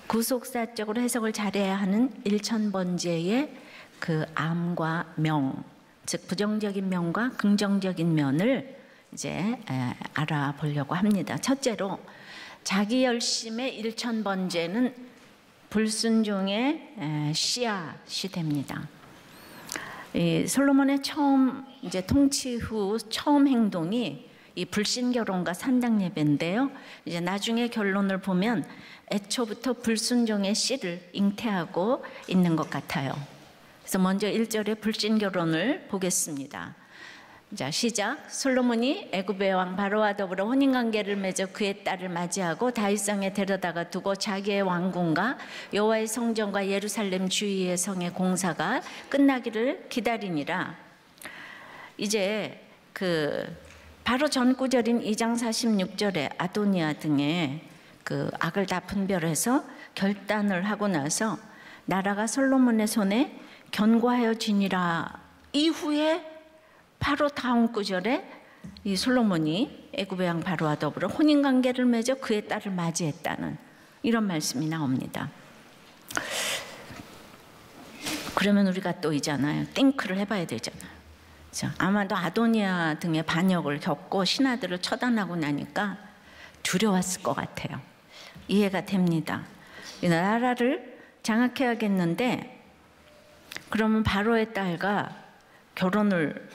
구속사적으로 해석을 잘해야 하는 일천번제의 그 암과 명, 즉 부정적인 면과 긍정적인 면을 이제 알아보려고 합니다. 첫째로 자기 열심의 일천번제는 불순종의 씨앗이 됩니다. 이 솔로몬의 처음 이제 통치 후 처음 행동이 이 불신 결혼과 산당 예배인데요. 이제 나중에 결론을 보면 애초부터 불순종의 씨를 잉태하고 있는 것 같아요. 그래서 먼저 1절의 불신 결혼을 보겠습니다. 자, 시작. 솔로몬이 애굽의 왕 바로와 더불어 혼인관계를 맺어 그의 딸을 맞이하고 다윗성에 데려다가 두고 자기의 왕궁과 여호와의 성전과 예루살렘 주위의 성의 공사가 끝나기를 기다리니라. 이제 바로 전 구절인 2장 46절에 아도니아 등의 그 악을 다 분별해서 결단을 하고 나서 나라가 솔로몬의 손에 견고하여지니라 이후에 바로 다음 구절에 이 솔로몬이 애굽의 왕 바로와 더불어 혼인관계를 맺어 그의 딸을 맞이했다는 이런 말씀이 나옵니다. 그러면 우리가 또 있잖아요. 띵크를 해봐야 되잖아요. 아마도 아도니아 등의 반역을 겪고 신하들을 처단하고 나니까 두려웠을 것 같아요. 이해가 됩니다. 이 나라를 장악해야겠는데 그러면 바로의 딸과 결혼을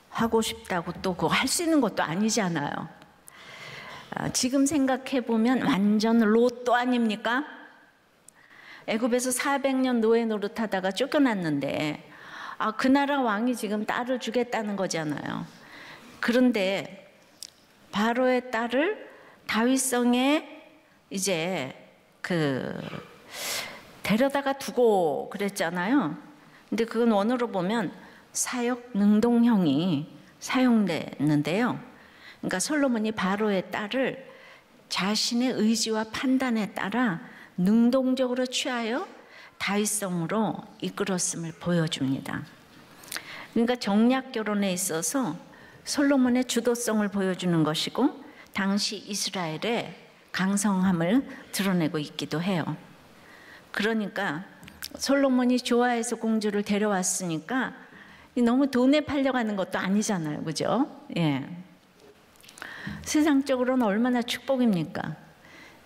하고 싶다고 또 그거 할 수 있는 것도 아니잖아요. 지금 생각해보면 완전 로또 아닙니까? 애굽에서 400년 노예 노릇하다가 쫓겨났는데 그 나라 왕이 지금 딸을 주겠다는 거잖아요. 그런데 바로의 딸을 다윗성에 이제 데려다가 두고 그랬잖아요. 근데 그건 원어로 보면 사역 능동형이 사용됐는데요. 그러니까 솔로몬이 바로의 딸을 자신의 의지와 판단에 따라 능동적으로 취하여 다윗성으로 이끌었음을 보여줍니다. 그러니까 정략 결혼에 있어서 솔로몬의 주도성을 보여주는 것이고 당시 이스라엘의 강성함을 드러내고 있기도 해요. 그러니까 솔로몬이 좋아해서 공주를 데려왔으니까 너무 돈에 팔려가는 것도 아니잖아요. 그죠? 예. 세상적으로는 얼마나 축복입니까?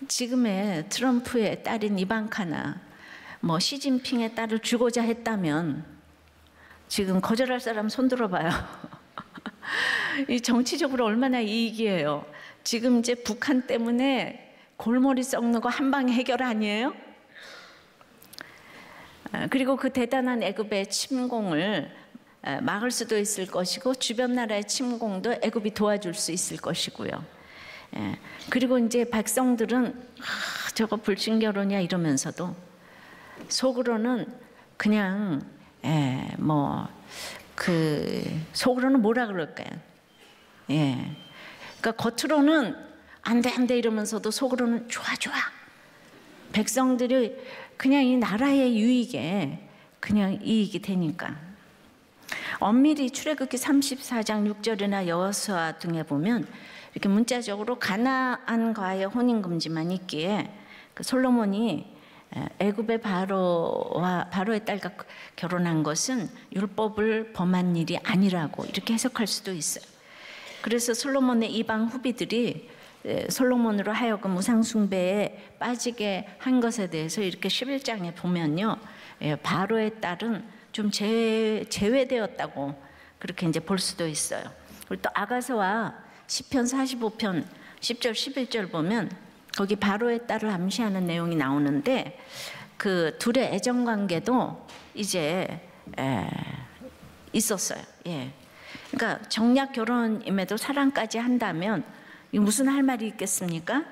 지금의 트럼프의 딸인 이방카나 시진핑의 딸을 주고자 했다면 지금 거절할 사람 손 들어봐요. 이 정치적으로 얼마나 이익이에요. 지금 이제 북한 때문에 골머리 썩는 거 한 방에 해결 아니에요? 그리고 그 대단한 애굽의 침공을 막을 수도 있을 것이고 주변 나라의 침공도 애굽이 도와줄 수 있을 것이고요. 그리고 이제 백성들은 저거 불신결혼이야 이러면서도 속으로는 그냥 속으로는 뭐라 그럴까요? 그러니까 겉으로는 안 돼 이러면서도 속으로는 좋아. 백성들이 그냥 이 나라의 유익에 그냥 이익이 되니까. 엄밀히 출애굽기 34장 6절이나 여호수아 등에 보면 이렇게 문자적으로 가나안과의 혼인 금지만 있기에 솔로몬이 애굽의 바로의 딸과 결혼한 것은 율법을 범한 일이 아니라고 이렇게 해석할 수도 있어요. 그래서 솔로몬의 이방 후비들이 솔로몬으로 하여금 우상숭배에 빠지게 한 것에 대해서 이렇게 11장에 보면요, 바로의 딸은 좀 제외되었다고 그렇게 이제 볼 수도 있어요. 그리고 또 아가서와 시편 45편 10절 11절 보면 거기 바로의 딸을 암시하는 내용이 나오는데 그 둘의 애정 관계도 이제 있었어요. 그러니까 정략 결혼임에도 사랑까지 한다면 무슨 할 말이 있겠습니까?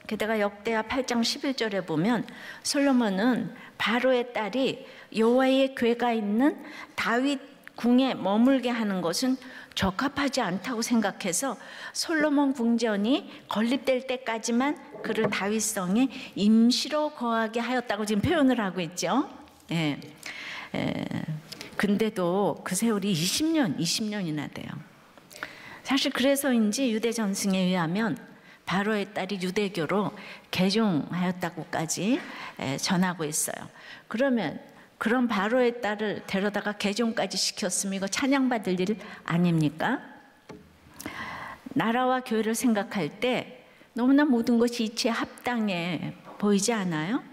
게다가 역대하 8장 11절에 보면 솔로몬은 바로의 딸이 여호와의 궤가 있는 다윗 궁에 머물게 하는 것은 적합하지 않다고 생각해서 솔로몬 궁전이 건립될 때까지만 그를 다윗성에 임시로 거하게 하였다고 지금 표현을 하고 있죠. 근데도 그 세월이 20년이나 돼요. 사실 그래서인지 유대 전승에 의하면 바로의 딸이 유대교로 개종하였다고까지 전하고 있어요. 그러면 그런 바로의 딸을 데려다가 개종까지 시켰으면 이거 찬양받을 일 아닙니까? 나라와 교회를 생각할 때 너무나 모든 것이 이치에 합당해 보이지 않아요?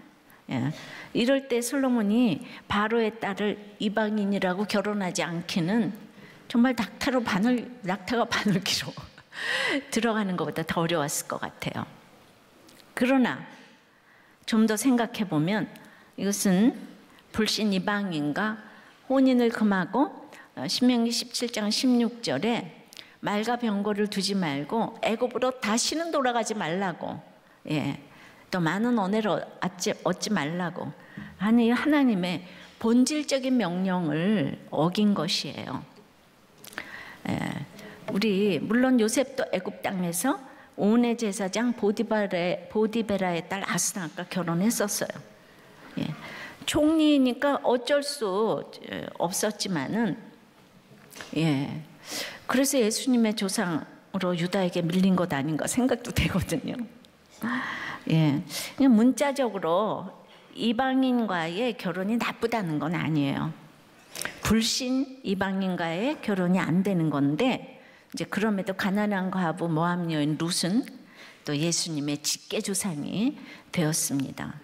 예. 이럴 때 솔로몬이 바로의 딸을 이방인이라고 결혼하지 않기는 정말 낙타가 바늘기로 들어가는 것보다 더 어려웠을 것 같아요. 그러나 좀 더 생각해 보면 이것은 불신 이방인과 혼인을 금하고 신명기 17장 16절에 말과 병거를 두지 말고 애굽으로 다시는 돌아가지 말라고, 또 많은 은혜를 얻지 말라고 하는 하나님의 본질적인 명령을 어긴 것이에요. 우리 물론 요셉도 애굽 땅에서 온의 제사장 보디베라의 딸 아스나과 결혼했었어요. 총리니까 어쩔 수 없었지만은, 그래서 예수님의 조상으로 유다에게 밀린 것 아닌가 생각도 되거든요. 그냥 문자적으로 이방인과의 결혼이 나쁘다는 건 아니에요. 불신 이방인과의 결혼이 안 되는 건데, 이제 그럼에도 가나안 과부 모압 여인 룻은 또 예수님의 직계 조상이 되었습니다.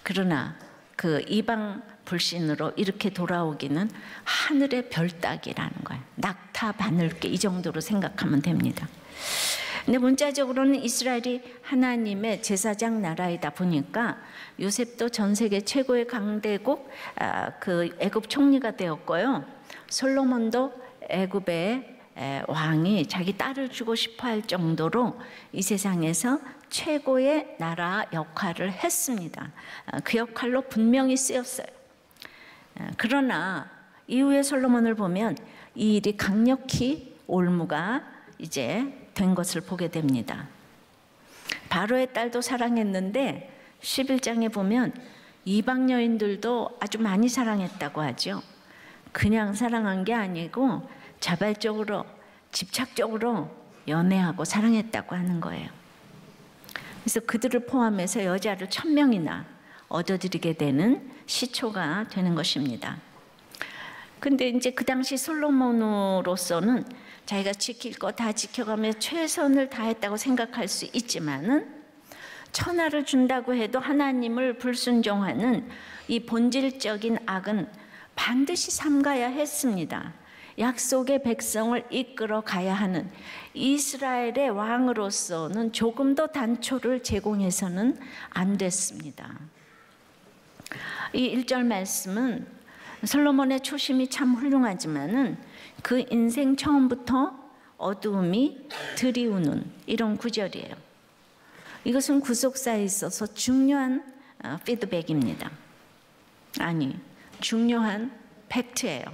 그러나 그 이방 불신으로 이렇게 돌아오기는 하늘의 별 따기라는 거예요. 낙타 바늘개 이 정도로 생각하면 됩니다. 근데 문자적으로는 이스라엘이 하나님의 제사장 나라이다 보니까 요셉도 전 세계 최고의 강대국 그 애굽 총리가 되었고요. 솔로몬도 애굽의 왕이 자기 딸을 주고 싶어할 정도로 이 세상에서 최고의 나라 역할을 했습니다. 그 역할로 분명히 쓰였어요. 그러나 이후에 솔로몬을 보면 이 일이 강력히 올무가 이제 된 것을 보게 됩니다. 바로의 딸도 사랑했는데 11장에 보면 이방 여인들도 아주 많이 사랑했다고 하죠. 그냥 사랑한 게 아니고 자발적으로 집착적으로 연애하고 사랑했다고 하는 거예요. 그래서 그들을 포함해서 여자를 1000명이나 얻어들이게 되는 시초가 되는 것입니다. 근데 이제 그 당시 솔로몬으로서는 자기가 지킬 거 다 지켜가며 최선을 다했다고 생각할 수 있지만은 천하를 준다고 해도 하나님을 불순종하는 이 본질적인 악은 반드시 삼가야 했습니다. 약속의 백성을 이끌어 가야 하는 이스라엘의 왕으로서는 조금도 단초를 제공해서는 안 됐습니다. 이 1절 말씀은 솔로몬의 초심이 참 훌륭하지만은 그 인생 처음부터 어두움이 드리우는 이런 구절이에요. 이것은 구속사에 있어서 중요한 피드백입니다. 아니, 중요한 팩트예요.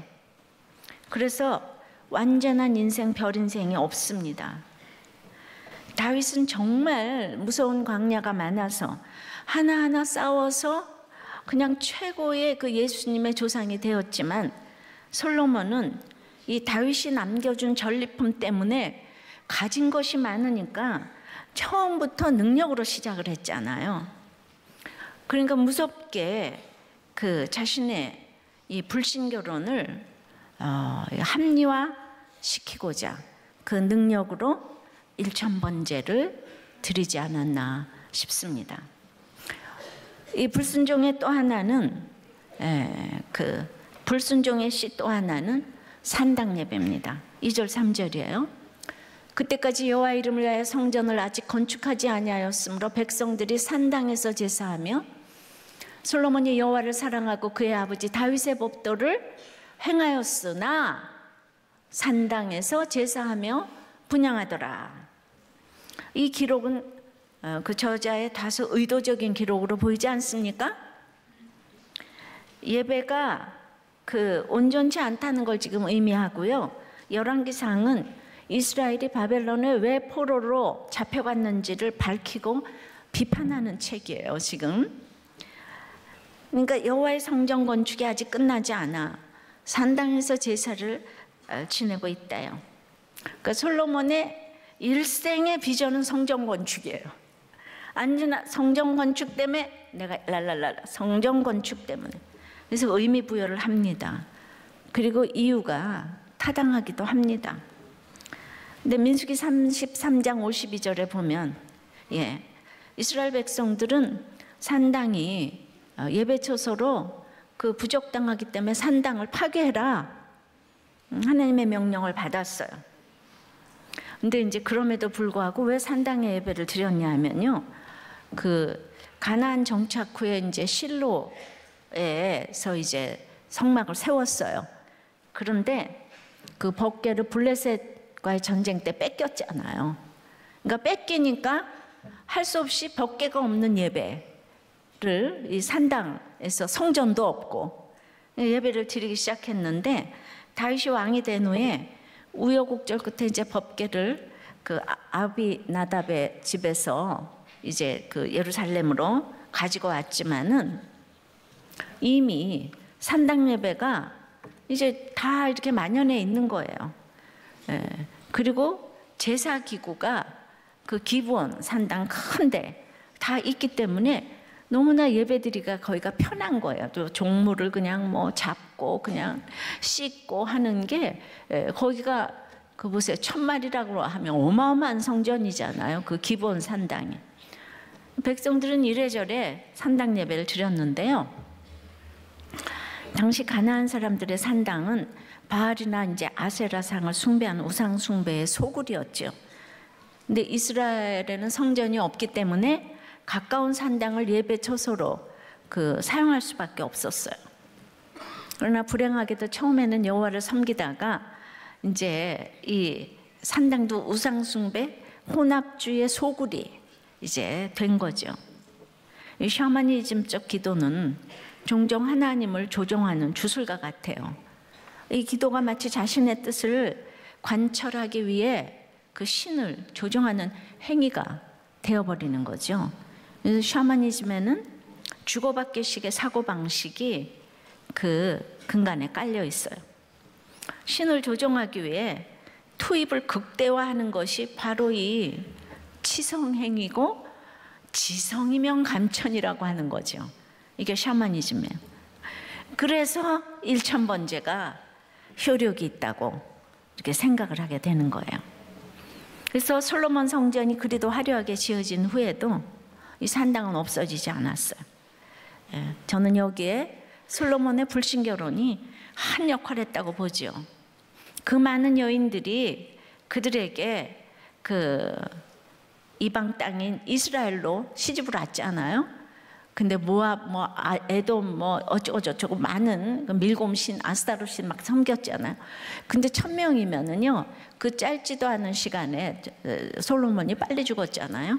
그래서 완전한 인생, 별 인생이 없습니다. 다윗은 정말 무서운 광야가 많아서 하나하나 싸워서 그냥 최고의 그 예수님의 조상이 되었지만 솔로몬은 이 다윗이 남겨준 전리품 때문에 가진 것이 많으니까 처음부터 능력으로 시작을 했잖아요. 그러니까 무섭게 그 자신의 이 불신 결혼을 합리화시키고자 그 능력으로 일천번제를 드리지 않았나 싶습니다. 이 불순종의 또 하나는 그 불순종의 씨 또 하나는 산당 예배입니다. 2절 3절이에요. 그때까지 여호와 이름을 위하여 성전을 아직 건축하지 아니하였으므로 백성들이 산당에서 제사하며 솔로몬이 여호와를 사랑하고 그의 아버지 다윗의 법도를 행하였으나 산당에서 제사하며 분향하더라. 이 기록은 그 저자의 다소 의도적인 기록으로 보이지 않습니까? 예배가 그 온전치 않다는 걸 지금 의미하고요. 열왕기상은 이스라엘이 바벨론에 왜 포로로 잡혀갔는지를 밝히고 비판하는 책이에요. 지금. 그러니까 여호와의 성전 건축이 아직 끝나지 않아 산당에서 제사를 지내고 있다요. 그러니까 솔로몬의 일생의 비전은 성전 건축이에요. 안주나 성전 건축 때문에 내가 랄랄랄라 성전 건축 때문에. 그래서 의미 부여를 합니다. 그리고 이유가 타당하기도 합니다. 근데 민수기 33장 52절에 보면 이스라엘 백성들은 산당이 예배 처소로 그 부적당하기 때문에 산당을 파괴해라 하나님의 명령을 받았어요. 근데 이제 그럼에도 불구하고 왜 산당에 예배를 드렸냐 하면요, 그 가나안 정착 후에 이제 실로에서 이제 성막을 세웠어요. 그런데 그 법궤를 블레셋과의 전쟁 때 뺏겼잖아요. 그러니까 뺏기니까 할 수 없이 법궤가 없는 예배를 이 산당에서 성전도 없고 예배를 드리기 시작했는데, 다윗이 왕이 된 후에 우여곡절 끝에 이제 법궤를 그 아비나답의 집에서 이제 그 예루살렘으로 가지고 왔지만은 이미 산당 예배가 이제 다 이렇게 만연해 있는 거예요. 그리고 제사 기구가 그 기브온 산당 큰데 다 있기 때문에 너무나 예배드리기가 거기가 편한 거예요. 또 종물을 그냥 뭐 잡고 그냥 씻고 하는 게, 거기가 그 보세요, 1000마리라고 하면 어마어마한 성전이잖아요. 그 기브온 산당이. 백성들은 이래저래 산당 예배를 드렸는데요. 당시 가나안 사람들의 산당은 바알이나 이제 아세라상을 숭배하는 우상 숭배의 소굴이었죠. 근데 이스라엘에는 성전이 없기 때문에 가까운 산당을 예배 처소로 그 사용할 수밖에 없었어요. 그러나 불행하게도 처음에는 여호와를 섬기다가 이제 이 산당도 우상 숭배, 혼합주의 소굴이 이제 된 거죠. 이 샤머니즘적 기도는 종종 하나님을 조종하는 주술과 같아요. 이 기도가 마치 자신의 뜻을 관철하기 위해 그 신을 조종하는 행위가 되어버리는 거죠. 그래서 샤머니즘에는 주고받기식의 사고방식이 그 근간에 깔려 있어요. 신을 조종하기 위해 투입을 극대화하는 것이 바로 이 치성행위고, 지성이면 감천이라고 하는 거죠. 이게 샤머니즘이에요. 그래서 일천번제가 효력이 있다고 이렇게 생각을 하게 되는 거예요. 그래서 솔로몬 성전이 그리도 화려하게 지어진 후에도 이 산당은 없어지지 않았어요. 저는 여기에 솔로몬의 불신결혼이 한 역할을 했다고 보죠. 그 많은 여인들이 그들에게 그 이방 땅인 이스라엘로 시집을 왔잖아요. 근데 모압, 에돔, 어쩌고저쩌고 많은 그 밀곰신, 아스타롯신 막 섬겼잖아요. 근데 1000명이면은요, 그 짧지도 않은 시간에 솔로몬이 빨리 죽었잖아요.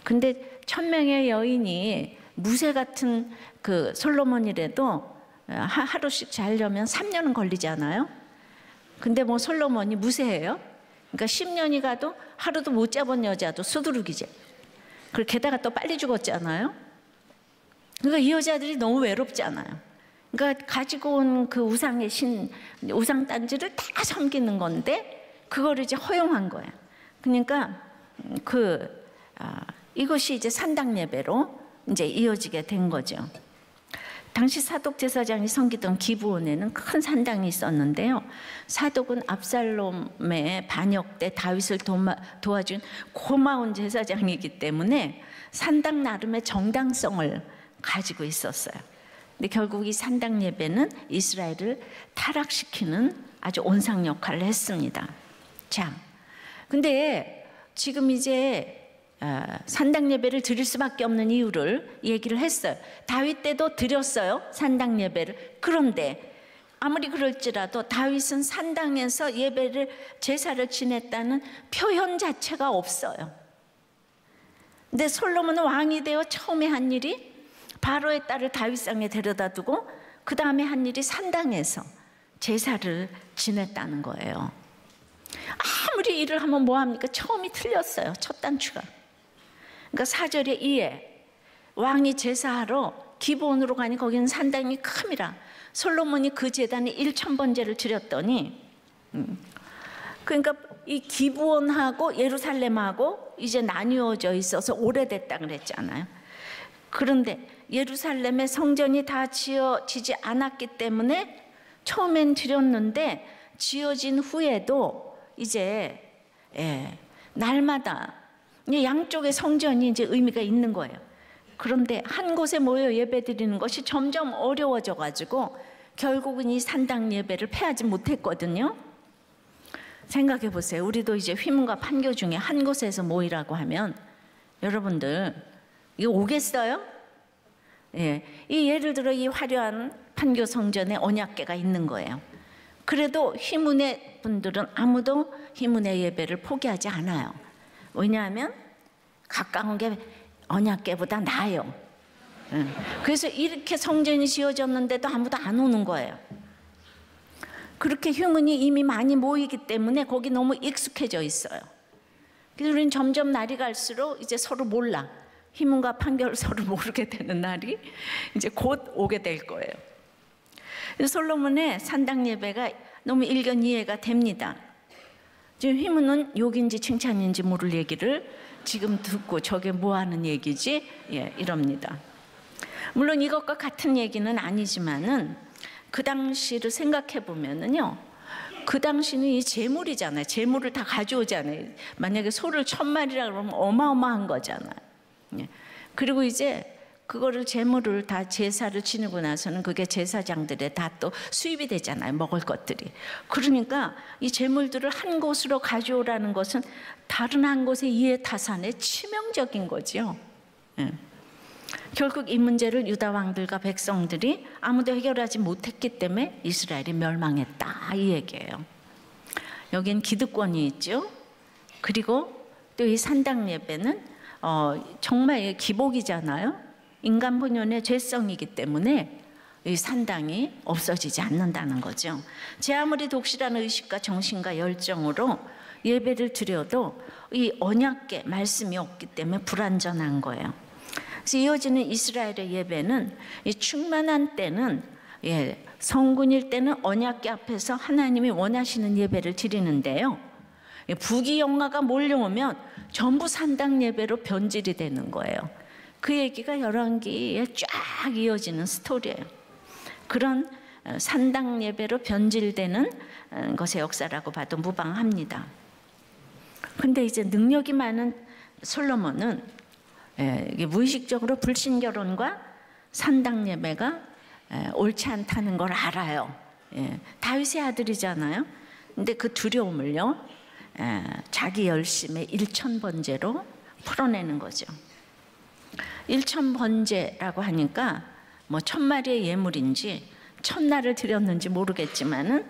근데 1000명의 여인이 무쇠 같은 그 솔로몬이라도 하루씩 자려면 3년은 걸리잖아요. 근데 뭐 솔로몬이 무쇠예요. 그러니까 10년이 가도 하루도 못 잡은 여자도 수두룩이지. 그리고 게다가 또 빨리 죽었잖아요. 그러니까 이 여자들이 너무 외롭잖아요. 그러니까 가지고 온 그 우상의 우상 단지를 다 섬기는 건데 그거를 이제 허용한 거예요. 그러니까 이것이 이제 산당 예배로 이제 이어지게 된 거죠. 당시 사독 제사장이 섬기던 기브온에는 큰 산당이 있었는데요. 사독은 압살롬의 반역 때 다윗을 도와준 고마운 제사장이기 때문에 산당 나름의 정당성을 가지고 있었어요. 근데 결국 이 산당 예배는 이스라엘을 타락시키는 아주 온상 역할을 했습니다. 자, 근데 지금 이제 산당 예배를 드릴 수밖에 없는 이유를 얘기를 했어요. 다윗 때도 드렸어요, 산당 예배를. 그런데 아무리 그럴지라도 다윗은 산당에서 예배를, 제사를 지냈다는 표현 자체가 없어요. 근데 솔로몬은 왕이 되어 처음에 한 일이 바로의 딸을 다윗상에 데려다 두고 그 다음에 한 일이 산당에서 제사를 지냈다는 거예요. 아무리 일을 하면 뭐합니까? 처음이 틀렸어요, 첫 단추가. 그러니까 4절에 이에 왕이 제사하러 기브온으로 가니 거기는 산당이 큼이라. 솔로몬이 그 제단에 1000번제를 드렸더니, 그러니까 이 기브온하고 예루살렘하고 이제 나뉘어져 있어서 오래됐다 그랬잖아요. 그런데 예루살렘의 성전이 다 지어지지 않았기 때문에 처음엔 드렸는데 지어진 후에도 이제 날마다 양쪽의 성전이 이제 의미가 있는 거예요. 그런데 한 곳에 모여 예배드리는 것이 점점 어려워져 가지고 결국은 이 산당 예배를 폐하지 못했거든요. 생각해 보세요. 우리도 이제 휘문과 판교 중에 한 곳에서 모이라고 하면 여러분들 이거 오겠어요? 이 예를 들어 이 화려한 판교 성전에 언약궤가 있는 거예요. 그래도 휘문의 분들은 아무도 휘문의 예배를 포기하지 않아요. 왜냐하면 가까운 게 언약궤보다 나아요. 그래서 이렇게 성전이 지어졌는데도 아무도 안 오는 거예요. 그렇게 휘문이 이미 많이 모이기 때문에 거기 너무 익숙해져 있어요. 그래서 우리는 점점 날이 갈수록 이제 서로 몰라. 휘문과 판교를 서로 모르게 되는 날이 이제 곧 오게 될 거예요. 솔로몬의 산당 예배가 너무 일견 이해가 됩니다. 지금 휘문은 욕인지 칭찬인지 모를 얘기를 지금 듣고 저게 뭐 하는 얘기지? 이럽니다. 물론 이것과 같은 얘기는 아니지만은 그 당시를 생각해 보면은요, 그 당시는 이 제물이잖아요. 제물을 다 가져오잖아요. 만약에 소를 1000마리라 그러면 어마어마한 거잖아요. 그리고 이제 그거를 제물을 다 제사를 지내고 나서는 그게 제사장들의 다 또 수입이 되잖아요. 먹을 것들이. 그러니까 이 제물들을 한 곳으로 가져오라는 것은 다른 한 곳의 이해타산에 치명적인 거죠. 결국 이 문제를 유다 왕들과 백성들이 아무도 해결하지 못했기 때문에 이스라엘이 멸망했다 이 얘기예요. 여긴 기득권이 있죠. 그리고 또 이 산당 예배는 정말 기복이잖아요. 인간 본연의 죄성이기 때문에 이 산당이 없어지지 않는다는 거죠. 제 아무리 독실한 의식과 정신과 열정으로 예배를 드려도 이 언약궤 말씀이 없기 때문에 불완전한 거예요. 그래서 이어지는 이스라엘의 예배는 이 충만한 때는 성군일 때는 언약궤 앞에서 하나님이 원하시는 예배를 드리는데요. 부귀영화가 몰려오면 전부 산당 예배로 변질이 되는 거예요. 그 얘기가 열왕기에 쫙 이어지는 스토리예요. 그런 산당 예배로 변질되는 것의 역사라고 봐도 무방합니다. 근데 이제 능력이 많은 솔로몬은 이게 무의식적으로 불신결혼과 산당 예배가 옳지 않다는 걸 알아요. 다윗의 아들이잖아요. 근데 그 두려움을요, 자기 열심의 일천번제로 풀어내는 거죠. 일천번제라고 하니까 뭐 1000마리의 예물인지 1000날을 드렸는지 모르겠지만은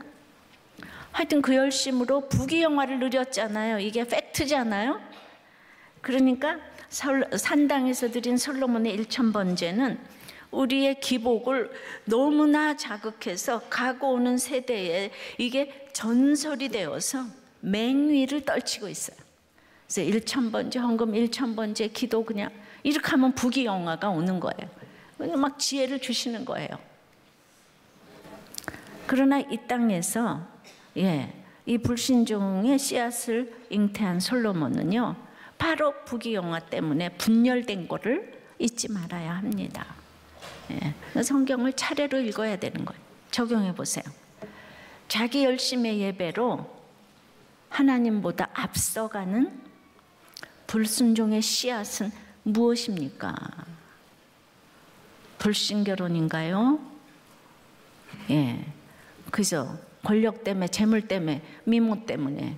하여튼 그 열심으로 부귀영화를 누렸잖아요. 이게 팩트잖아요. 그러니까 산당에서 드린 솔로몬의 일천번제는 우리의 기복을 너무나 자극해서 가고 오는 세대에 이게 전설이 되어서 맹위를 떨치고 있어요. 그래서 일천번제, 헌금 일천번제, 기도 그냥 이렇게 하면 부귀영화가 오는 거예요. 막 지혜를 주시는 거예요. 그러나 이 땅에서 이 불신종의 씨앗을 잉태한 솔로몬은요, 바로 부귀영화 때문에 분열된 거를 잊지 말아야 합니다. 성경을 차례로 읽어야 되는 거예요. 적용해 보세요. 자기 열심의 예배로 하나님보다 앞서가는 불순종의 씨앗은 무엇입니까? 불신결혼인가요? 그죠? 권력 때문에, 재물 때문에, 미모 때문에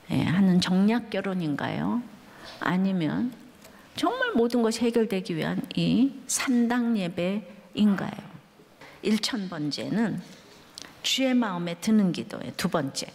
하는 정략 결혼인가요? 아니면 정말 모든 것이 해결되기 위한 이 산당 예배인가요? 일천번제는 주의 마음에 드는 기도예요. 두 번째.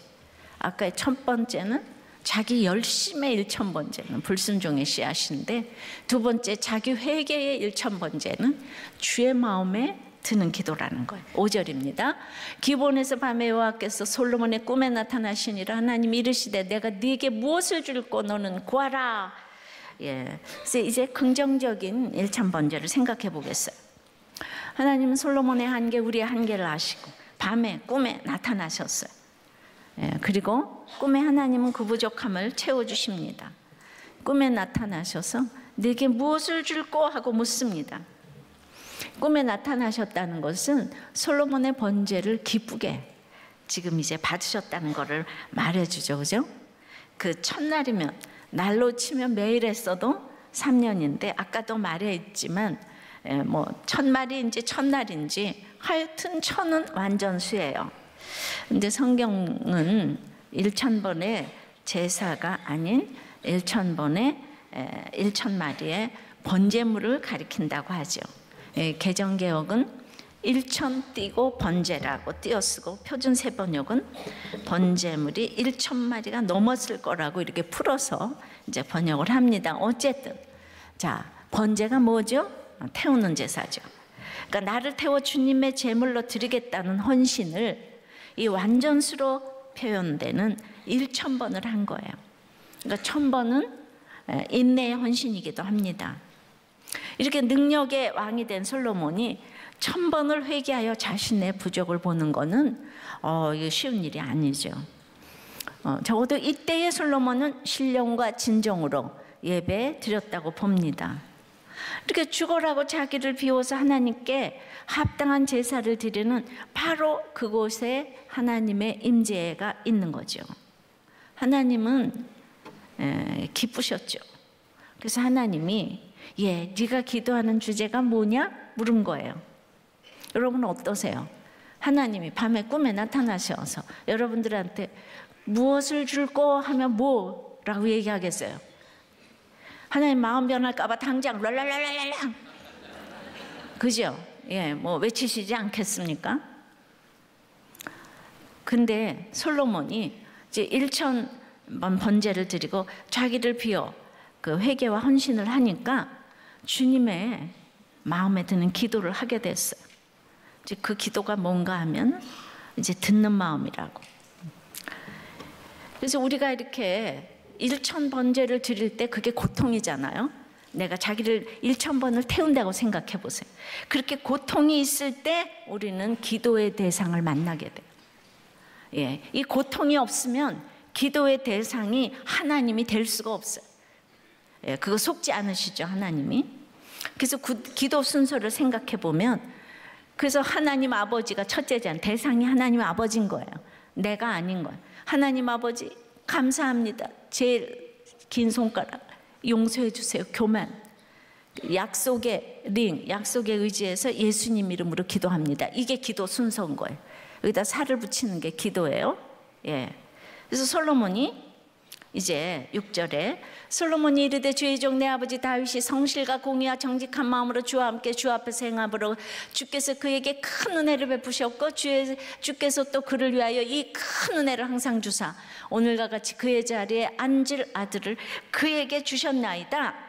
아까 첫 번째는 자기 열심의 일천번제는 불순종의 씨앗인데, 두 번째 자기 회개의 일천번제는 주의 마음에 드는 기도라는 거예요. 5절입니다. 기본에서 밤에 여호와께서 솔로몬의 꿈에 나타나시니라. 하나님 이르시되 내가 네게 무엇을 줄꼬 너는 구하라. 그래서 이제 긍정적인 일천번제를 생각해 보겠어요. 하나님은 솔로몬의 한계, 우리의 한계를 아시고 밤에 꿈에 나타나셨어요. 그리고 꿈에 하나님은 그 부족함을 채워주십니다. 꿈에 나타나셔서 내게 무엇을 줄꼬 하고 묻습니다. 꿈에 나타나셨다는 것은 솔로몬의 번제를 기쁘게 지금 이제 받으셨다는 것을 말해주죠, 그죠? 그 첫날이면 날로 치면 매일 했어도 3년인데 아까도 말했지만 뭐 첫말인지 첫날인지 하여튼 천은 완전수예요. 근데 성경은 1000번의 제사가 아닌 1000번의 1000마리의 번제물을 가리킨다고 하죠. 개정개혁은 1000 띄고 번제라고 띄어쓰고 표준세번역은 번제물이 1000마리가 넘었을 거라고 이렇게 풀어서 이제 번역을 합니다. 어쨌든 자, 번제가 뭐죠? 태우는 제사죠. 그러니까 나를 태워 주님의 제물로 드리겠다는 헌신을 이 완전수로 표현되는 1000번을 한 거예요. 그러니까 1000번은 인내의 헌신이기도 합니다. 이렇게 능력의 왕이 된 솔로몬이 1000번을 회개하여 자신의 부족을 보는 것은 이거 쉬운 일이 아니죠. 적어도 이때의 솔로몬은 신령과 진정으로 예배 드렸다고 봅니다. 이렇게 죽어라고 자기를 비워서 하나님께 합당한 제사를 드리는 바로 그곳에 하나님의 임재가 있는 거죠. 하나님은 기쁘셨죠. 그래서 하나님이 네가 기도하는 주제가 뭐냐? 물은 거예요. 여러분 어떠세요? 하나님이 밤에 꿈에 나타나셔서 여러분들한테 무엇을 줄꼬 하면 뭐라고 얘기하겠어요? 하나님 마음 변할까 봐 당장 랄랄랄랄랄라 그죠? 뭐 외치시지 않겠습니까? 근데 솔로몬이 이제 1000번 번제를 드리고 자기를 비워 그 회개와 헌신을 하니까 주님의 마음에 드는 기도를 하게 됐어요. 이제 그 기도가 뭔가 하면 이제 듣는 마음이라고. 그래서 우리가 이렇게 1000 번제를 드릴 때 그게 고통이잖아요. 내가 자기를 1000번을 태운다고 생각해 보세요. 그렇게 고통이 있을 때 우리는 기도의 대상을 만나게 돼요. 이 고통이 없으면 기도의 대상이 하나님이 될 수가 없어요. 그거 속지 않으시죠, 하나님이? 그래서 기도 순서를 생각해 보면, 그래서 하나님 아버지가 첫째잖아요. 대상이 하나님 아버지인 거예요. 내가 아닌 거예요. 하나님 아버지 감사합니다. 제일 긴 손가락 용서해 주세요. 교만. 약속의 링, 약속에 의지해서 예수님 이름으로 기도합니다. 이게 기도 순서인 거예요. 여기다 살을 붙이는 게 기도예요. 그래서 솔로몬이 이제 6절에 솔로몬이 이르되 주의 종 내 아버지 다윗이 성실과 공의와 정직한 마음으로 주와 함께 주 앞에서 행함으로 주께서 그에게 큰 은혜를 베푸셨고 주께서 또 그를 위하여 이 큰 은혜를 항상 주사 오늘과 같이 그의 자리에 앉을 아들을 그에게 주셨나이다.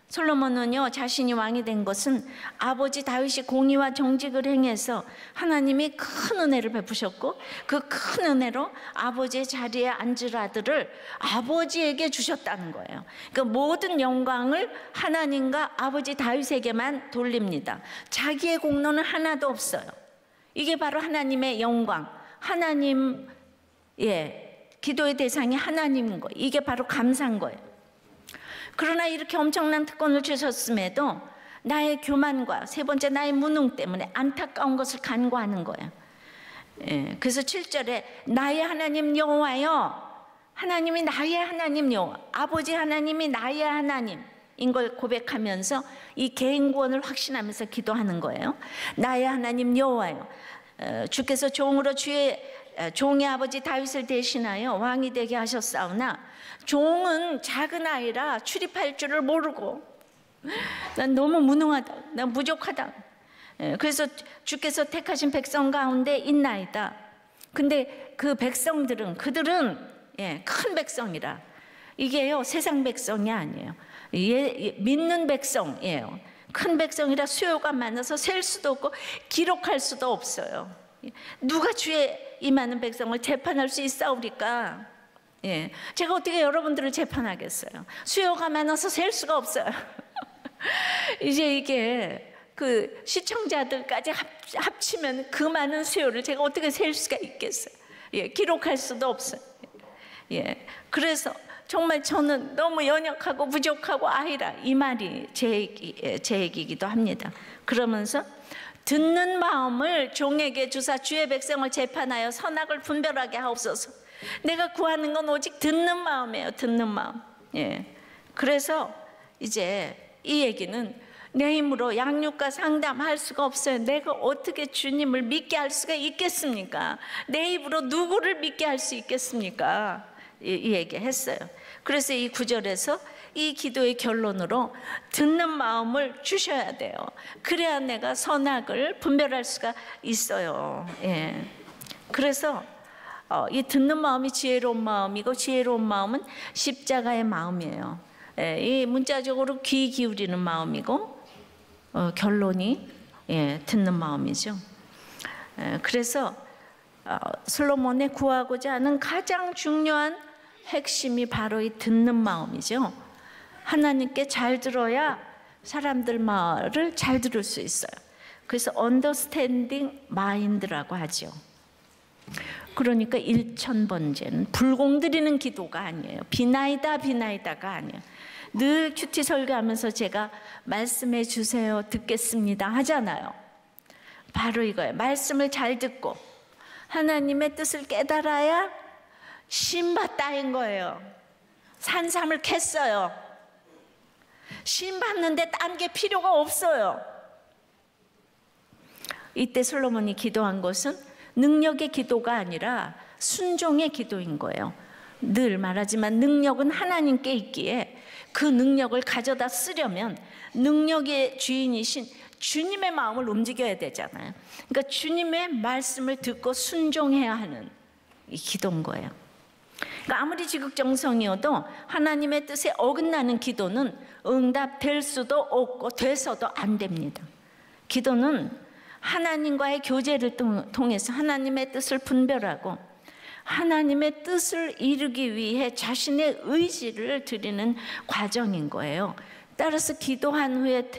솔로몬은요, 자신이 왕이 된 것은 아버지 다윗이 공의와 정직을 행해서 하나님이 큰 은혜를 베푸셨고 그 큰 은혜로 아버지의 자리에 앉을 아들을 아버지에게 주셨다는 거예요. 그러니까 모든 영광을 하나님과 아버지 다윗에게만 돌립니다. 자기의 공로는 하나도 없어요. 이게 바로 하나님의 영광, 하나님, 기도의 대상이 하나님인 거예요. 이게 바로 감사한 거예요. 그러나 이렇게 엄청난 특권을 주셨음에도 나의 교만과 세 번째 나의 무능 때문에 안타까운 것을 간구하는 거예요. 그래서 7절에 나의 하나님 여호와여, 하나님이 나의 하나님 여호와, 아버지 하나님이 나의 하나님인 걸 고백하면서 이 개인 구원을 확신하면서 기도하는 거예요. 나의 하나님 여호와여, 주께서 종으로 종의 아버지 다윗을 대신하여 왕이 되게 하셨사오나 종은 작은 아이라 출입할 줄을 모르고 난 너무 무능하다, 난 부족하다. 그래서 주께서 택하신 백성 가운데 있나이다. 근데 그 백성들은 그들은 큰 백성이라 이게요 세상 백성이 아니에요. 믿는 백성이에요. 큰 백성이라 수요가 많아서 셀 수도 없고 기록할 수도 없어요. 누가 주의 임하는 백성을 재판할 수 있사오리까? 제가 어떻게 여러분들을 재판하겠어요? 수요가 많아서 셀 수가 없어요. 이제 이게 그 시청자들까지 합치면 그 많은 수요를 제가 어떻게 셀 수가 있겠어요? 예, 기록할 수도 없어요. 예, 그래서 정말 저는 너무 연약하고 부족하고 아이라 이 말이 제 얘기이기도 합니다. 그러면서 듣는 마음을 종에게 주사 주의 백성을 재판하여 선악을 분별하게 하옵소서. 내가 구하는 건 오직 듣는 마음이에요. 듣는 마음. 예. 그래서 이제 이 얘기는 내 힘으로 양육과 상담할 수가 없어요. 내가 어떻게 주님을 믿게 할 수가 있겠습니까? 내 입으로 누구를 믿게 할 수 있겠습니까? 이 얘기 했어요. 그래서 이 구절에서 이 기도의 결론으로 듣는 마음을 주셔야 돼요. 그래야 내가 선악을 분별할 수가 있어요. 예. 그래서 이 듣는 마음이 지혜로운 마음이고, 지혜로운 마음은 십자가의 마음이에요. 예, 이 문자적으로 귀 기울이는 마음이고, 결론이 듣는 마음이죠. 그래서 솔로몬의 구하고자 하는 가장 중요한 핵심이 바로 이 듣는 마음이죠. 하나님께 잘 들어야 사람들 말을 잘 들을 수 있어요. 그래서 understanding mind라고 하죠. 그러니까 1000번째는 불공들이는 기도가 아니에요. 비나이다가 아니에요. 늘 큐티 설교하면서 제가 말씀해 주세요, 듣겠습니다 하잖아요. 바로 이거예요. 말씀을 잘 듣고 하나님의 뜻을 깨달아야 신받다인 거예요. 산삼을 캤어요. 신받는데 딴 게 필요가 없어요. 이때 솔로몬이 기도한 것은 능력의 기도가 아니라 순종의 기도인 거예요. 늘 말하지만 능력은 하나님께 있기에 그 능력을 가져다 쓰려면 능력의 주인이신 주님의 마음을 움직여야 되잖아요. 그러니까 주님의 말씀을 듣고 순종해야 하는 이 기도인 거예요. 그러니까 아무리 지극정성이어도 하나님의 뜻에 어긋나는 기도는 응답될 수도 없고 돼서도 안 됩니다. 기도는 하나님과의 교제를 통해서 하나님의 뜻을 분별하고 하나님의 뜻을 이루기 위해 자신의 의지를 드리는 과정인 거예요. 따라서 기도한 후에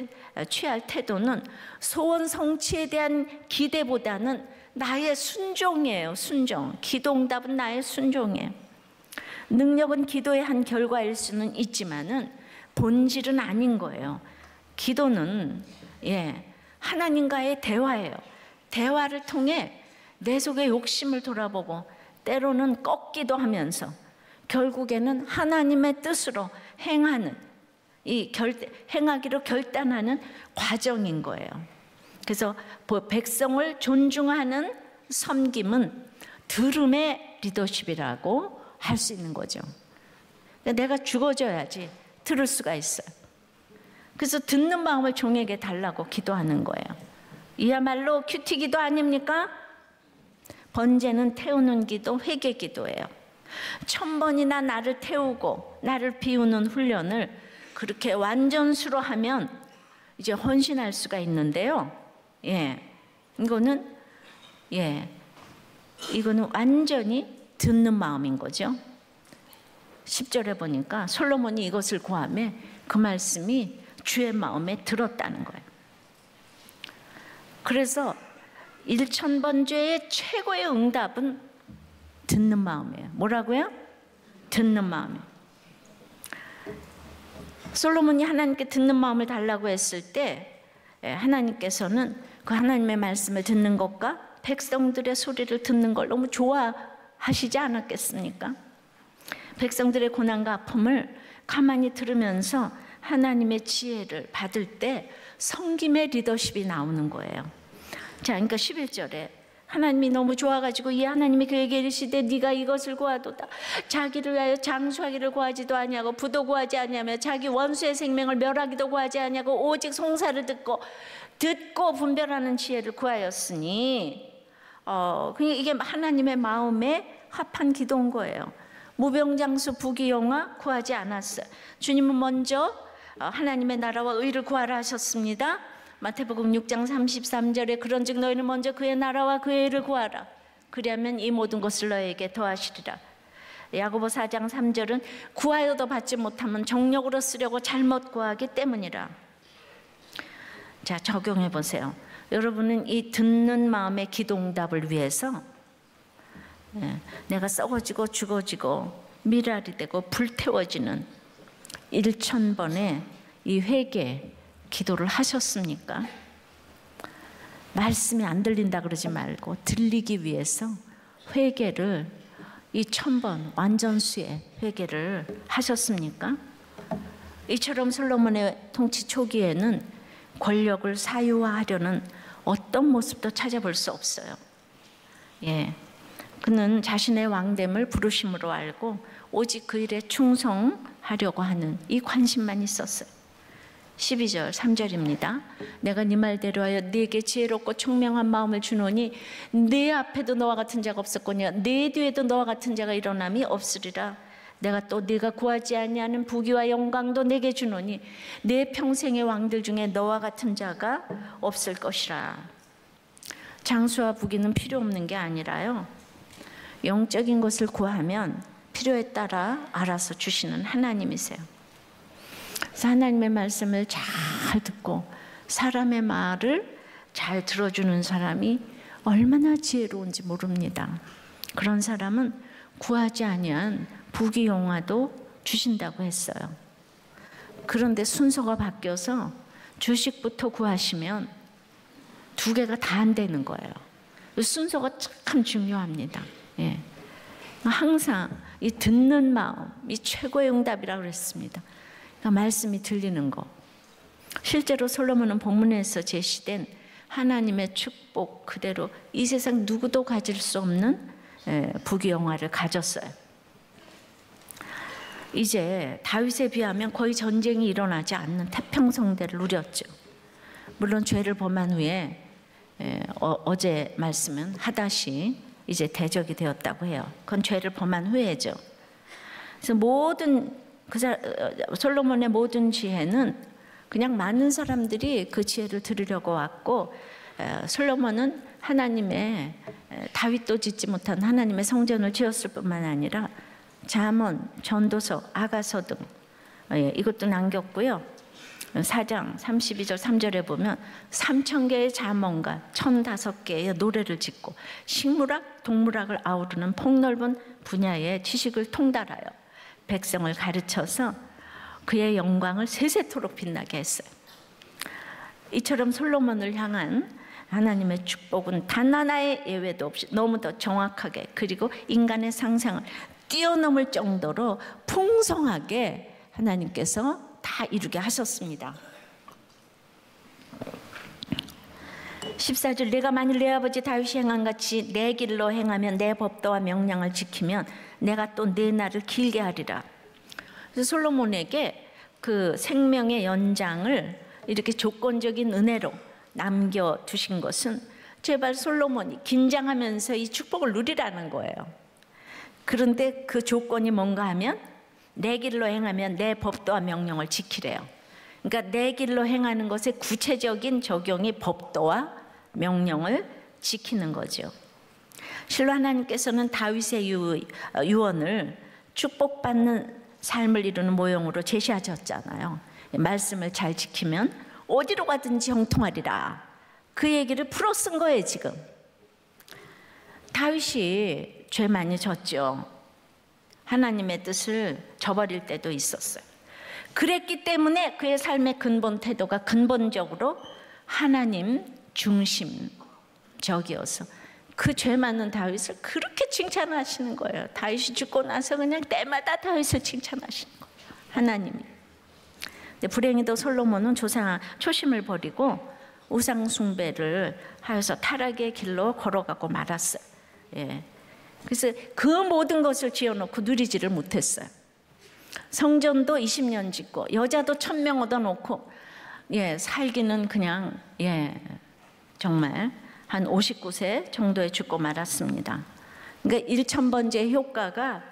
취할 태도는 소원 성취에 대한 기대보다는 나의 순종이에요. 순종. 기도응답은 나의 순종이에요. 능력은 기도의 한 결과일 수는 있지만은 본질은 아닌 거예요. 기도는 하나님과의 대화예요. 대화를 통해 내 속의 욕심을 돌아보고 때로는 꺾기도 하면서 결국에는 하나님의 뜻으로 행하는 행하기로 결단하는 과정인 거예요. 그래서 백성을 존중하는 섬김은 들음의 리더십이라고 할 수 있는 거죠. 내가 죽어줘야지 들을 수가 있어요. 그래서 듣는 마음을 종에게 달라고 기도하는 거예요. 이야말로 큐티 기도 아닙니까? 번제는 태우는 기도, 회개 기도예요. 1000번이나 나를 태우고 나를 비우는 훈련을 그렇게 완전수로 하면 이제 헌신할 수가 있는데요. 이거는 완전히 듣는 마음인 거죠. 10절에 보니까 솔로몬이 이것을 구하며 그 말씀이 주의 마음에 들었다는 거예요. 그래서 1000번죄의 최고의 응답은 듣는 마음이에요. 뭐라고요? 듣는 마음이에요. 솔로몬이 하나님께 듣는 마음을 달라고 했을 때 하나님께서는 그 하나님의 말씀을 듣는 것과 백성들의 소리를 듣는 걸 너무 좋아하시지 않았겠습니까? 백성들의 고난과 아픔을 가만히 들으면서 하나님의 지혜를 받을 때 섬김의 리더십이 나오는 거예요. 자, 그러니까 11절에 하나님이 너무 좋아가지고 이 하나님이 그에게 이르시되 네가 이것을 구하도다. 자기를 위하여 장수하기를 구하지도 아니하고 부도 구하지 아니하며 자기 원수의 생명을 멸하기도 구하지 아니하고 오직 송사를 듣고 분별하는 지혜를 구하였으니 이게 하나님의 마음에 합한 기도인 거예요. 무병장수 부귀영화 구하지 않았어요. 주님은 먼저 하나님의 나라와 의를 구하라 하셨습니다. 마태복음 6장 33절에 그런즉 너희는 먼저 그의 나라와 그의 의를 구하라. 그리하면 이 모든 것을 너희에게 더하시리라. 야고보 4장 3절은 구하여도 받지 못하면 정력으로 쓰려고 잘못 구하기 때문이라. 자, 적용해 보세요. 여러분은 이 듣는 마음의 기도응답을 위해서 내가 썩어지고 죽어지고 미랄이 되고 불태워지는 1000번의 이 회개 기도를 하셨습니까? 말씀이 안 들린다 그러지 말고 들리기 위해서 회개를 이 1000번 완전수의 회개를 하셨습니까? 이처럼 솔로몬의 통치 초기에는 권력을 사유화하려는 어떤 모습도 찾아볼 수 없어요. 그는 자신의 왕됨을 부르심으로 알고 오직 그 일에 충성하려고 하는 이 관심만 있었어요. 12절 3절입니다. 내가 네 말대로 하여 네게 지혜롭고 총명한 마음을 주노니 네 앞에도 너와 같은 자가 없었거니와 네 뒤에도 너와 같은 자가 일어남이 없으리라. 내가 또 네가 구하지 아니하는 부귀와 영광도 내게 주노니 내 평생의 왕들 중에 너와 같은 자가 없을 것이라. 장수와 부귀는 필요 없는 게 아니라요, 영적인 것을 구하면 필요에 따라 알아서 주시는 하나님이세요. 그래서 하나님의 말씀을 잘 듣고 사람의 말을 잘 들어주는 사람이 얼마나 지혜로운지 모릅니다. 그런 사람은 구하지 아니한 부귀 영화도 주신다고 했어요. 그런데 순서가 바뀌어서 주식부터 구하시면 두 개가 다 안 되는 거예요. 순서가 참 중요합니다. 항상 이 듣는 마음이 최고의 응답이라고 그랬습니다. 그러니까 말씀이 들리는 거. 실제로 솔로몬은 본문에서 제시된 하나님의 축복 그대로 이 세상 누구도 가질 수 없는 부귀영화를 가졌어요. 이제 다윗에 비하면 거의 전쟁이 일어나지 않는 태평성대를 누렸죠. 물론 죄를 범한 후에 어제 말씀은 하닷이 이제 대적이 되었다고 해요. 그건 죄를 범한 후에죠. 그래서 솔로몬의 모든 지혜는 그냥 많은 사람들이 그 지혜를 들으려고 왔고, 솔로몬은 하나님의 다윗도 짓지 못한 하나님의 성전을 지었을 뿐만 아니라 잠언, 전도서, 아가서 등 이것도 남겼고요. 4장 32절 3절에 보면 3000개의 잠언과 1005개의 노래를 짓고 식물학, 동물학을 아우르는 폭넓은 분야의 지식을 통달하여 백성을 가르쳐서 그의 영광을 세세토록 빛나게 했어요. 이처럼 솔로몬을 향한 하나님의 축복은 단 하나의 예외도 없이 너무도 정확하게, 그리고 인간의 상상을 뛰어넘을 정도로 풍성하게 하나님께서 다 이루게 하셨습니다. 14절 내가 만일 내 아버지 다윗이 행한 같이 내 길로 행하면 내 법도와 명령을 지키면 내가 또 내 날을 길게 하리라. 그래서 솔로몬에게 그 생명의 연장을 이렇게 조건적인 은혜로 남겨두신 것은 제발 솔로몬이 긴장하면서 이 축복을 누리라는 거예요. 그런데 그 조건이 뭔가 하면 내 길로 행하면 내 법도와 명령을 지키래요. 그러니까 내 길로 행하는 것의 구체적인 적용이 법도와 명령을 지키는 거죠. 실로 하나님께서는 다윗의 유언을 축복받는 삶을 이루는 모형으로 제시하셨잖아요. 말씀을 잘 지키면 어디로 가든지 형통하리라. 그 얘기를 풀어 쓴 거예요. 지금 다윗이 죄 많이 졌죠. 하나님의 뜻을 저버릴 때도 있었어요. 그랬기 때문에 그의 삶의 근본 태도가 근본적으로 하나님 중심적이어서 그 죄 많은 다윗을 그렇게 칭찬하시는 거예요. 다윗이 죽고 나서 그냥 때마다 다윗을 칭찬하시는 거예요, 하나님이. 근데 불행히도 솔로몬은 초심을 버리고 우상 숭배를 하여서 타락의 길로 걸어가고 말았어요. 그래서 그 모든 것을 지어놓고 누리지를 못했어요. 성전도 20년 짓고 여자도 1000명 얻어놓고 살기는 그냥 정말 한 59세 정도에 죽고 말았습니다. 그러니까 1000번째 효과가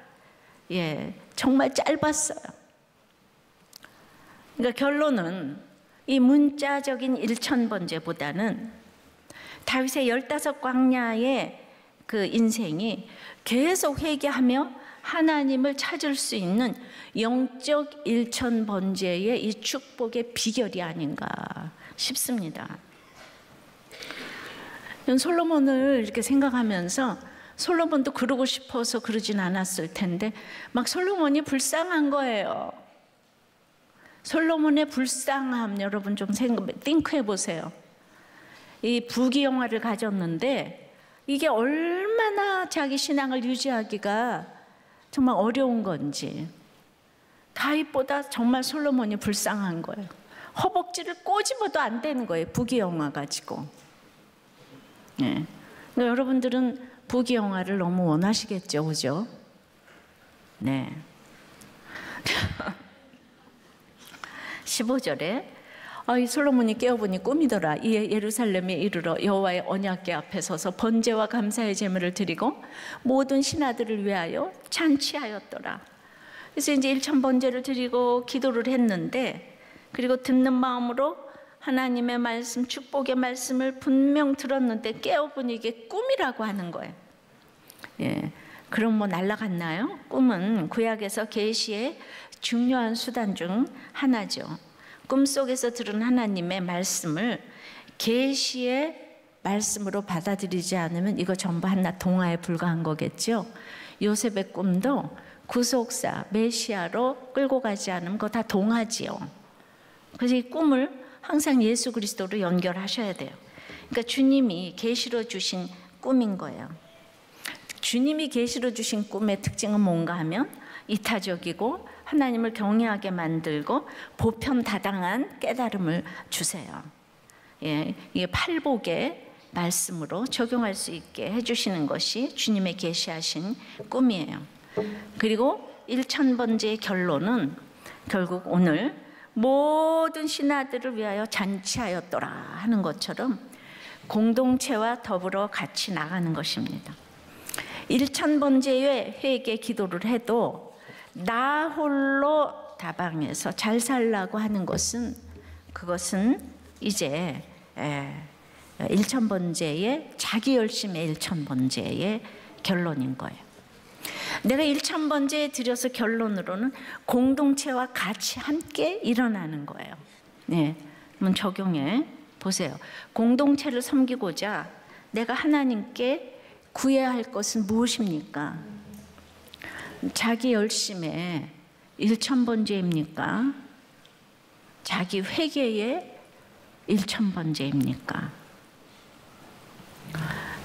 정말 짧았어요. 그러니까 결론은 이 문자적인 1000번째보다는 다윗의 15광야의 그 인생이 계속 회개하며 하나님을 찾을 수 있는 영적 1000번째의 이 축복의 비결이 아닌가 싶습니다. 솔로몬을 이렇게 생각하면서 솔로몬도 그러고 싶어서 그러진 않았을 텐데 막 솔로몬이 불쌍한 거예요. 솔로몬의 불쌍함 여러분 좀 띵크해 보세요. 이 부귀영화를 가졌는데 이게 얼마나 자기 신앙을 유지하기가 정말 어려운 건지 다윗보다 정말 솔로몬이 불쌍한 거예요. 허벅지를 꼬집어도 안 되는 거예요. 부귀영화 가지고. 네. 그러니까 여러분들은 부귀영화를 너무 원하시겠죠, 그죠? 네. 15절에 이 솔로몬이 깨어보니 꿈이더라. 이에 예루살렘에 이르러 여호와의 언약궤 앞에 서서 번제와 감사의 제물을 드리고 모든 신하들을 위하여 잔치하였더라. 그래서 이제 일천 번제를 드리고 기도를 했는데, 그리고 듣는 마음으로 하나님의 말씀, 축복의 말씀을 분명 들었는데 깨어보니 이게 꿈이라고 하는 거예요. 예, 그럼 뭐 날아갔나요? 꿈은 구약에서 계시의 중요한 수단 중 하나죠. 꿈속에서 들은 하나님의 말씀을 계시의 말씀으로 받아들이지 않으면 이거 전부 하나 동화에 불과한 거겠죠. 요셉의 꿈도 구속사, 메시아로 끌고 가지 않으면 그거 다 동화지요. 그래서 이 꿈을 항상 예수 그리스도로 연결하셔야 돼요. 그러니까 주님이 계시로 주신 꿈인 거예요. 주님이 계시로 주신 꿈의 특징은 뭔가 하면 이타적이고 하나님을 경외하게 만들고 보편다당한 깨달음을 주세요. 예, 이게 팔복의 말씀으로 적용할 수 있게 해주시는 것이 주님의 계시하신 꿈이에요. 그리고 1000번째의 결론은 결국 오늘 모든 신하들을 위하여 잔치하였더라 하는 것처럼 공동체와 더불어 같이 나가는 것입니다. 1000번째의 회개 기도를 해도 나 홀로 다방에서 잘 살라고 하는 것은 그것은 이제 1000번째의 자기 열심의 1000번째의 결론인 거예요. 내가 1000번째에 들여서 결론으로는 공동체와 같이 함께 일어나는 거예요. 네, 한번 적용해 보세요. 공동체를 섬기고자 내가 하나님께 구해야 할 것은 무엇입니까? 자기 열심의 1000번째입니까? 자기 회개의 1000번째입니까?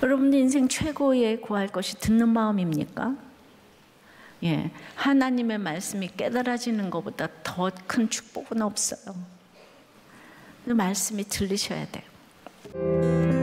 여러분들 인생 최고의 구할 것이 듣는 마음입니까? 예, 하나님의 말씀이 깨달아지는 것보다 더 큰 축복은 없어요. 그 말씀이 들리셔야 돼요.